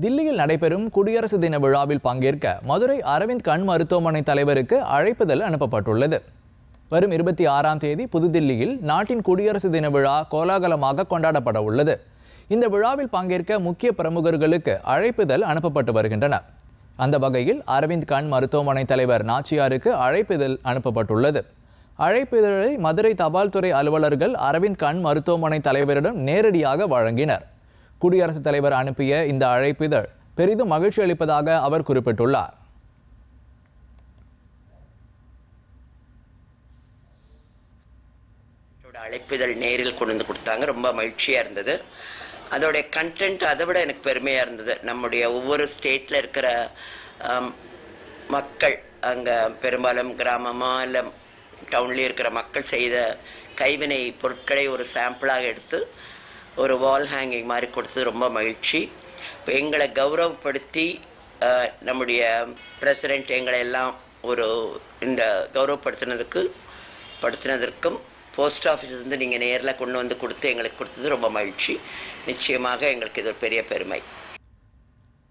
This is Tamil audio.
தில்லியில் நடைபெறும் குடியரசு தின விழாவில் பங்கேற்க மதுரை அரவிந்த் கண் மருத்துவமனை தலைவருக்கு அழைப்புதல் அனுப்பப்பட்டுள்ளது. வரும் 26ஆம் தேதி புதுதில்லியில் நாட்டின் குடியரசு தின விழா கோலாகலமாக கொண்டாடப்பட உள்ளது. இந்த விழாவில் பங்கேற்க முக்கிய பிரமுகர்களுக்கு அழைப்புதல் அனுப்பப்பட்டு வருகின்றன. அந்த வகையில் அரவிந்த் கண் மருத்துவமனை தலைவர் நாச்சியாருக்கு அழைப்புதல் அனுப்பப்பட்டுள்ளது. அழைப்புதலை மதுரை தபால் துறை அலுவலர்கள் அரவிந்த் கண் மருத்துவமனை தலைவரிடம் நேரடியாக வழங்கினர். குடியரசுத் தலைவர் அனுப்பிய இந்த அழைப்பிதழ் பெரிதும் மகிழ்ச்சி அளிப்பதாக அவர் குறிப்பிட்டுள்ளார். அழைப்பிதழ் நேரில் கொண்டு வந்து கொடுத்தாங்க. ரொம்ப மகிழ்ச்சியாக இருந்தது. அதோடைய கண்டென்ட் அதை விட எனக்கு பெருமையாக இருந்தது. நம்முடைய ஒவ்வொரு ஸ்டேட்டில் இருக்கிற மக்கள், அங்கே பெரும்பாலும் கிராமமாக இல்லை டவுன்லேயே இருக்கிற மக்கள் செய்த கைவினை பொருட்களை ஒரு சாம்பிளாக எடுத்து ஒரு வால் ஹேங்கிங் மாதிரி கொடுத்தது ரொம்ப மகிழ்ச்சி. இப்போ எங்களை கௌரவப்படுத்தி நம்முடைய பிரசிடெண்ட் எங்களை எல்லாம் ஒரு இந்த கௌரவப்படுத்தினதற்கும் போஸ்ட் ஆஃபீஸ்லேருந்து நீங்கள் நேரில் கொண்டு வந்து கொடுத்து எங்களுக்கு கொடுத்தது ரொம்ப மகிழ்ச்சி. நிச்சயமாக எங்களுக்கு இது ஒரு பெரிய பெருமை.